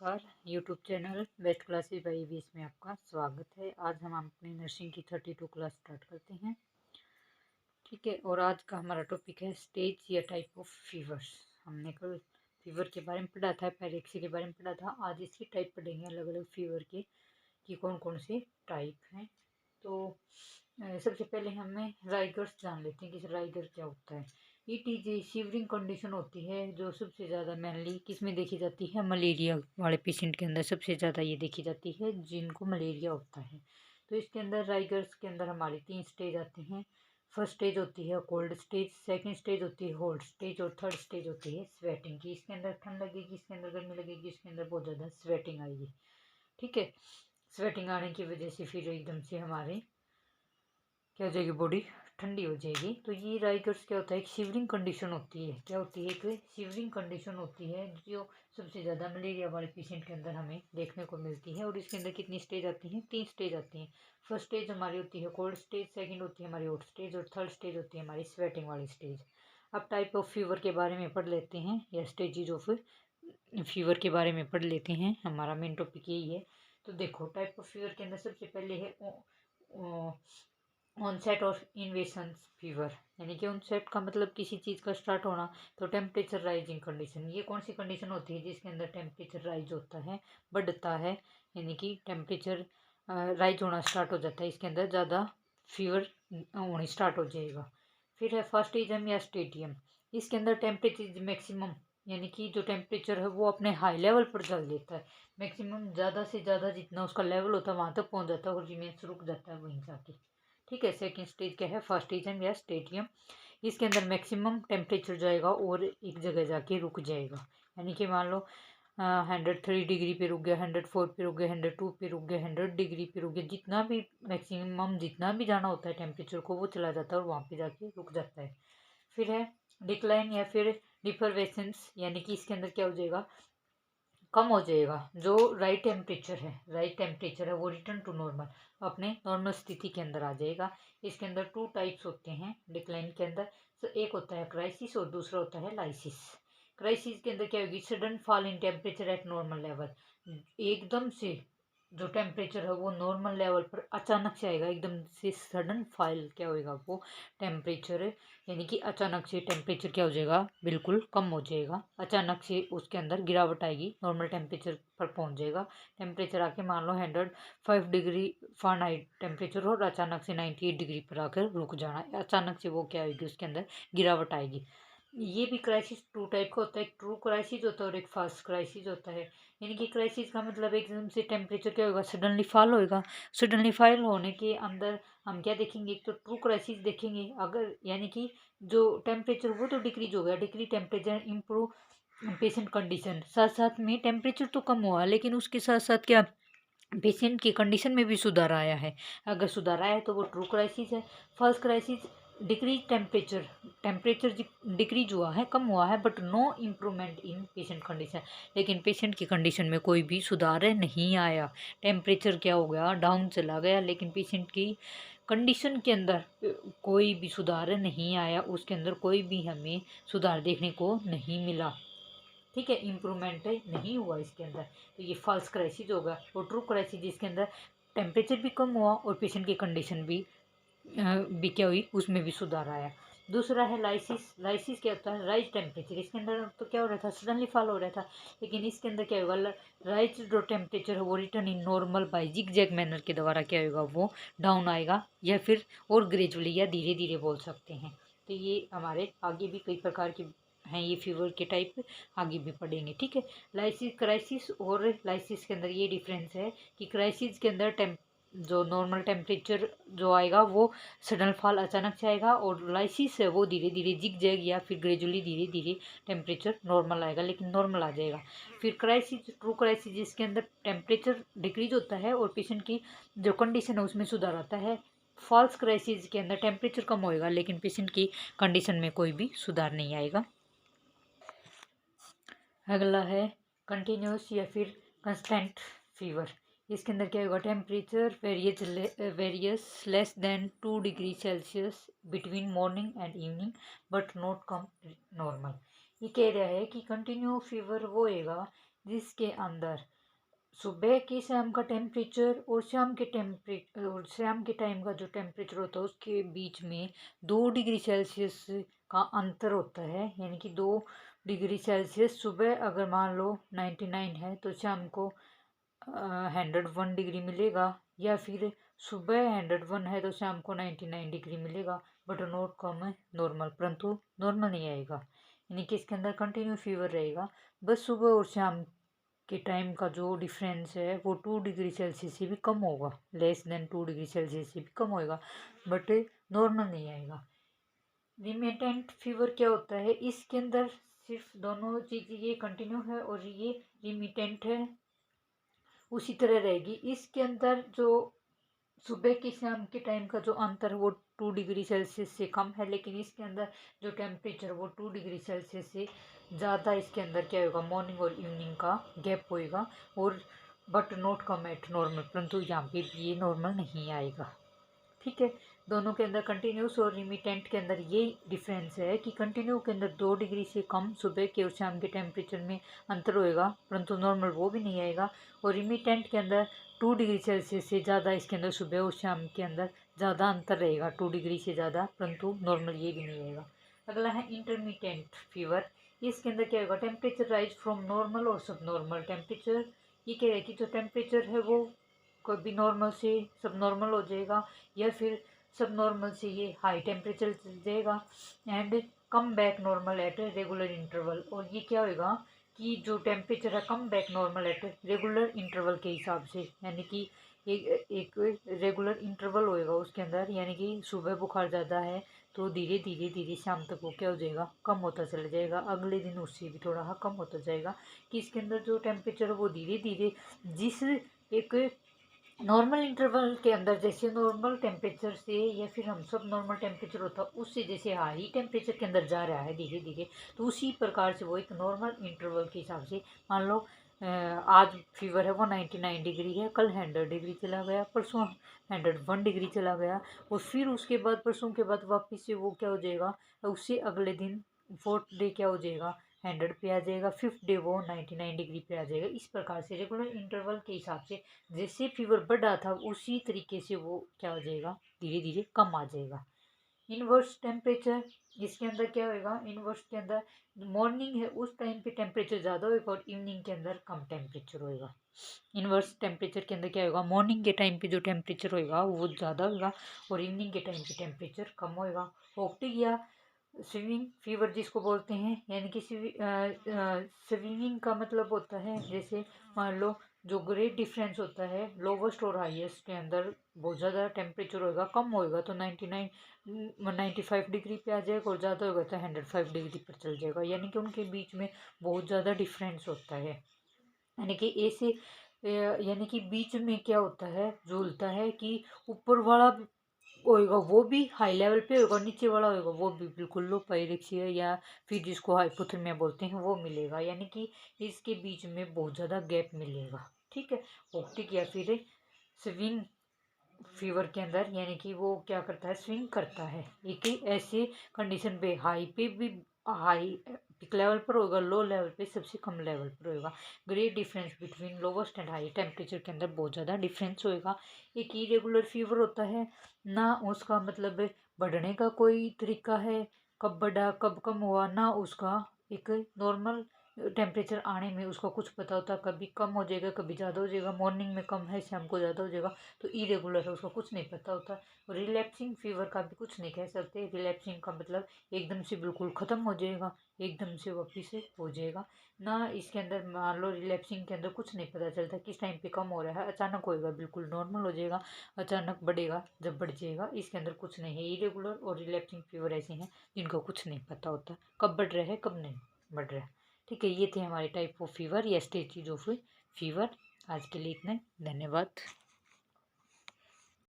नमस्कार। YouTube channel best classes by EVS में आपका स्वागत है। आज हम अपनी नर्सिंग की 32 क्लास स्टार्ट करते हैं। ठीक है, और आज का हमारा टॉपिक है स्टेज या टाइप ऑफ फीवर्स। हमने कल फीवर के बारे में पढ़ा था, पायरेक्सी के बारे में पढ़ा था। आज इसकी टाइप पढ़ेंगे, अलग अलग फीवर के कि कौन कौन से टाइप हैं। तो सबसे पहले हमें राइगर्स जान लेते हैं कि राइगर क्या होता है। ईटीजी शिवरिंग कंडीशन होती है जो सबसे ज़्यादा मेनली किस में देखी जाती है, मलेरिया वाले पेशेंट के अंदर सबसे ज़्यादा ये देखी जाती है जिनको मलेरिया होता है। तो इसके अंदर राइगर्स के अंदर हमारे 3 स्टेज आते हैं। फर्स्ट स्टेज होती है कोल्ड स्टेज, सेकंड स्टेज होती है हॉट स्टेज और थर्ड स्टेज होती है स्वेटिंग की। इसके अंदर ठंड लगेगी, इसके अंदर गर्मी लगेगी, इसके अंदर बहुत ज़्यादा स्वेटिंग आएगी। ठीक है, स्वेटिंग आने की वजह से फिर एकदम से हमारे क्या हो जाएगी, बॉडी ठंडी हो जाएगी। तो ये राइगर्स क्या होता है, एक शिवरिंग कंडीशन होती है। क्या होती है, एक शिवरिंग कंडीशन होती है जो सबसे ज़्यादा मलेरिया वाले पेशेंट के अंदर हमें देखने को मिलती है। और इसके अंदर कितनी स्टेज आती हैं, 3 स्टेज आती हैं। फर्स्ट स्टेज हमारी होती है कोल्ड स्टेज, सेकंड होती है हमारी हॉट स्टेज और थर्ड स्टेज होती है हमारी स्वेटिंग वाली स्टेज। अब टाइप ऑफ फीवर के बारे में पढ़ लेते हैं, या स्टेजेज ऑफ फीवर के बारे में पढ़ लेते हैं। हमारा मेन टॉपिक यही है। तो देखो, टाइप ऑफ फीवर के अंदर सबसे पहले है ऑनसेट ऑफ इन्वेशन फीवर, यानी कि ऑनसेट का मतलब किसी चीज़ का स्टार्ट होना। तो टेम्परेचर राइजिंग कंडीशन, ये कौन सी कंडीशन होती है जिसके अंदर टेम्परेचर राइज होता है, बढ़ता है, यानी कि टेम्परेचर राइज होना स्टार्ट हो जाता है। इसके अंदर ज़्यादा फीवर होनी स्टार्ट हो जाएगा। फिर है फर्स्ट इजम या स्टेडियम। इसके अंदर टेम्परेचर मैक्सिमम, यानी कि जो टेम्परेचर है वो अपने हाई लेवल पर चल देता है। मैक्सिमम ज़्यादा से ज़्यादा जितना उसका लेवल होता है वहाँ तक पहुँच जाता है और रिमेंस रुक जाता है वहीं जाके। ठीक है, सेकंड स्टेज क्या है, फर्स्ट स्टेज या स्टेडियम। इसके अंदर मैक्सिमम टेम्परेचर जाएगा और एक जगह जाके रुक जाएगा। यानी कि मान लो 103 डिग्री पे रुक गया, 104 पे रुक गया, 102 पे रुक गया, 100 डिग्री पे रुक गया। जितना भी मैक्सिमम जितना भी जाना होता है टेम्परेचर को वो चला जाता है और वहाँ पे जाके रुक जाता है। फिर है डिक्लाइन या फिर डिफरवेसेंस, यानी कि इसके अंदर क्या हो जाएगा, कम हो जाएगा। जो राइट टेम्परेचर है वो रिटर्न टू नॉर्मल, अपने नॉर्मल स्थिति के अंदर आ जाएगा। इसके अंदर 2 टाइप्स होते हैं डिक्लाइन के अंदर। तो एक होता है क्राइसिस और दूसरा होता है लाइसिस। क्राइसिस के अंदर क्या होगी, sudden fall in temperature at normal level. एकदम से जो टेम्परेचर है वो नॉर्मल लेवल पर अचानक से आएगा, एकदम से सडन फॉल क्या होएगा वो टेम्परेचर, यानी कि अचानक से टेम्परेचर क्या हो जाएगा, बिल्कुल कम हो जाएगा। अचानक से उसके अंदर गिरावट आएगी, नॉर्मल टेम्परेचर पर पहुंच जाएगा। टेम्परेचर आके मान लो 105 डिग्री फ़ारेनहाइट टेम्परेचर और अचानक से 98 डिग्री पर आकर रुक जाना। अचानक से वो क्या आएगी, उसके अंदर गिरावट आएगी। ये भी क्राइसिस 2 टाइप का होता है, एक ट्रू क्राइसिस होता है और एक फास्ट क्राइसिस होता है। यानी कि क्राइसिस का मतलब एकदम से टेम्परेचर क्या होगा, सडनली फॉल होएगा। सडनली फॉल होने के अंदर हम क्या देखेंगे, एक तो ट्रू क्राइसिस देखेंगे। अगर यानी कि जो टेम्परेचर वो तो डिक्रीज हो गया, decree temperature improve patient condition, साथ साथ में टेम्परेचर तो कम हुआ लेकिन उसके साथ साथ क्या पेशेंट की कंडीशन में भी सुधार आया है। अगर सुधार आया है तो वो ट्रू क्राइसिस है। First crisis decrease temperature, temperature decrease हुआ है, कम हुआ है, but no improvement in patient condition, लेकिन पेशेंट की कंडीशन में कोई भी सुधार नहीं आया। टेम्परेचर क्या हो गया, डाउन चला गया, लेकिन पेशेंट की कंडीशन के अंदर कोई भी सुधार नहीं आया, उसके अंदर कोई भी हमें सुधार देखने को नहीं मिला। ठीक है, इम्प्रूवमेंट नहीं हुआ इसके अंदर। तो ये फॉल्स क्राइसिस होगा। और ट्रू क्राइसिस जिसके अंदर टेम्परेचर भी कम हुआ और पेशेंट की कंडीशन भी क्या हुई, उसमें भी सुधार आया। दूसरा है लाइसिस। लाइसिस क्या होता है, राइज टेम्परेचर। इसके अंदर तो क्या हो रहा था, सडनली फॉल हो रहा था, लेकिन इसके अंदर क्या होगा, राइज जो टेम्परेचर है वो return in normal by zigzag manner के द्वारा क्या होगा, वो डाउन आएगा, या फिर और ग्रेजुअली या धीरे धीरे बोल सकते हैं। तो ये हमारे आगे भी कई प्रकार के हैं ये फीवर के टाइप, आगे भी पढ़ेंगे। ठीक है, लाइसिस क्राइसिस और लाइसिस के अंदर ये डिफरेंस है कि क्राइसिस के अंदर जो नॉर्मल टेम्परेचर जो आएगा वो सडन फॉल अचानक से आएगा, और लाइसिस है वो धीरे धीरे जिग जैग या फिर ग्रेजुअली धीरे धीरे टेम्परेचर नॉर्मल आएगा, लेकिन नॉर्मल आ जाएगा। फिर क्राइसिस ट्रू क्राइसिस जिसके अंदर टेम्परेचर डिक्रीज होता है और पेशेंट की जो कंडीशन है उसमें सुधार आता है। फॉल्स क्राइसिस के अंदर टेम्परेचर कम होएगा लेकिन पेशेंट की कंडीशन में कोई भी सुधार नहीं आएगा। अगला है कंटिन्यूस या फिर कंस्टेंट फीवर। इसके अंदर क्या होगा, temperature various less than 2 degree Celsius between morning and evening but not come normal. ये कह रहा है कि कंटिन्यू फीवर वो होएगा जिसके अंदर सुबह की शाम का टेम्परेचर और शाम के टाइम का जो टेम्परेचर होता है उसके बीच में 2 डिग्री सेल्सियस का अंतर होता है। यानी कि 2 डिग्री सेल्सियस सुबह अगर मान लो 99 है तो शाम को 101 डिग्री मिलेगा, या फिर सुबह 101 है तो शाम को 99 डिग्री मिलेगा, बट नॉट कम नॉर्मल, परंतु नॉर्मल नहीं आएगा। यानी कि इसके अंदर कंटिन्यू फीवर रहेगा। बस सुबह और शाम के टाइम का जो डिफरेंस है वो 2 डिग्री सेल्सियस से भी कम होगा, लेस देन 2 डिग्री सेल्सियस से भी कम होएगा, बट नॉर्मल नहीं आएगा। रिमिटेंट फीवर क्या होता है, इसके अंदर सिर्फ दोनों चीज़, ये कंटिन्यू है और ये रिमिटेंट है, उसी तरह रहेगी। इसके अंदर जो सुबह की शाम के टाइम का जो अंतर है वो 2 डिग्री सेल्सियस से कम है, लेकिन इसके अंदर जो टेम्परेचर वो 2 डिग्री सेल्सियस से ज़्यादा इसके अंदर क्या होगा, मॉर्निंग और इवनिंग का गैप होएगा, और but not come eight normal, परंतु यहाँ पे ये नॉर्मल नहीं आएगा। ठीक है, दोनों के अंदर कंटिन्यूस और रिमिटेंट के अंदर ये डिफरेंस है कि कंटिन्यू के अंदर 2 डिग्री से कम सुबह के और शाम के टेम्परेचर में अंतर होएगा, परंतु नॉर्मल वो भी नहीं आएगा। और रिमिटेंट के अंदर 2 डिग्री सेल्सियस से ज़्यादा इसके अंदर सुबह और शाम के अंदर ज़्यादा अंतर रहेगा, 2 डिग्री से ज़्यादा, परंतु नॉर्मल ये भी नहीं आएगा। अगला है इंटरमीडिएट फीवर। इसके अंदर क्या होगा, टेम्परेचर राइज फ्रॉम नॉर्मल और सब नॉर्मल टेम्परेचर। ये कह रहे हैं कि जो टेम्परेचर है वो कभी नॉर्मल से सब नॉर्मल हो जाएगा, या फिर सब नॉर्मल से ये हाई टेम्परेचर चल जाएगा, and come back normal at regular interval. और ये क्या होगा कि जो टेम्परेचर है come back normal at regular interval के हिसाब से, यानी कि एक रेगुलर इंटरवल होएगा उसके अंदर। यानी कि सुबह बुखार ज़्यादा है तो धीरे धीरे धीरे शाम तक वो क्या हो जाएगा, कम होता चला जाएगा, अगले दिन उससे भी थोड़ा कम होता जाएगा। कि इसके अंदर जो टेम्परेचर है वो धीरे धीरे जिस एक नॉर्मल इंटरवल के अंदर, जैसे नॉर्मल टेम्परेचर से या फिर हम सब नॉर्मल टेम्परेचर होता है उससे जैसे हाई टेम्परेचर के अंदर जा रहा है धीरे धीरे, तो उसी प्रकार से वो एक नॉर्मल इंटरवल के हिसाब से, मान लो आज फीवर है वो 99 डिग्री है, कल 100 डिग्री चला गया, परसों 101 डिग्री चला गया, और फिर उसके बाद परसों के बाद वापस से वो क्या हो जाएगा, उससे अगले दिन 4th डे क्या हो जाएगा, 100 पे आ जाएगा, 5th डे वो 99 डिग्री पे आ जाएगा। इस प्रकार से रेगुलर इंटरवल के हिसाब से जैसे फीवर बढ़ रहा था उसी तरीके से वो क्या हो जाएगा, धीरे धीरे कम आ जाएगा। इनवर्स टेम्परेचर, इसके अंदर क्या होएगा, इनवर्स के अंदर मॉर्निंग है उस टाइम पे टेम्परेचर ज़्यादा होएगा और इवनिंग के अंदर कम टेम्परेचर होएगा। इनवर्स टेम्परेचर के अंदर क्या होगा, मॉर्निंग के टाइम पे जो टेम्परेचर होएगा वो ज़्यादा होगा और इवनिंग के टाइम पे टेम्परेचर कम होएगा। ऑप्टिक या स्विमिंग फीवर जिसको बोलते हैं, यानी कि स्विमिंग का मतलब होता है, जैसे मान लो जो ग्रेट डिफरेंस होता है लोवेस्ट और हाईएस्ट के अंदर बहुत ज़्यादा टेम्परेचर होएगा, कम होएगा तो 95 डिग्री पे आ जाएगा, और ज़्यादा होगा तो 105 डिग्री पर चल जाएगा। यानी कि उनके बीच में बहुत ज़्यादा डिफरेंस होता है। यानी कि ऐसे यानी कि बीच में क्या होता है, झूलता है कि ऊपर वाला होएगा वो भी हाई लेवल पे होगा, नीचे वाला होएगा वो भी बिल्कुल लो पाइरेक्सिया या फिर जिसको हाइपोथर्मिया बोलते हैं वो मिलेगा। यानी कि इसके बीच में बहुत ज़्यादा गैप मिलेगा। ठीक है, ऑप्टिक या फिर स्विंग फीवर के अंदर, यानी कि वो क्या करता है, स्विंग करता है। एक ही ऐसी कंडीशन पे हाई पे भी हाई पीक लेवल पर होगा, लो लेवल पे सबसे कम लेवल पर होगा। Great difference between lowest and high temperature के अंदर बहुत ज़्यादा डिफरेंस होएगा। एक इरेगुलर फीवर होता है ना, उसका मतलब बढ़ने का कोई तरीका है, कब बढ़ा कब कम हुआ, ना उसका एक नॉर्मल टेम्परेचर आने में उसका कुछ पता होता, कभी कम हो जाएगा कभी ज़्यादा हो जाएगा, मॉर्निंग में कम है शाम को ज़्यादा हो जाएगा, तो इरेगुलर है उसका कुछ नहीं पता होता। रिलैप्सिंग फीवर का भी कुछ नहीं कह सकते। रिलैप्सिंग का मतलब एकदम से बिल्कुल ख़त्म हो जाएगा, एकदम से वापिस से हो जाएगा ना। इसके अंदर मान लो रिलैप्सिंग के अंदर कुछ नहीं पता चलता किस टाइम पे कम हो रहा है, अचानक होएगा बिल्कुल नॉर्मल हो जाएगा, अचानक बढ़ेगा जब बढ़ जाएगा। इसके अंदर कुछ नहीं है। इरेगुलर और रिलैप्सिंग फीवर ऐसे हैं जिनको कुछ नहीं पता होता कब बढ़ रहा है कब नहीं बढ़ रहा है। ठीक है, ये थे हमारे टाइप ऑफ फीवर या स्टेजेज ऑफ फीवर। आज के लिए इतना, धन्यवाद।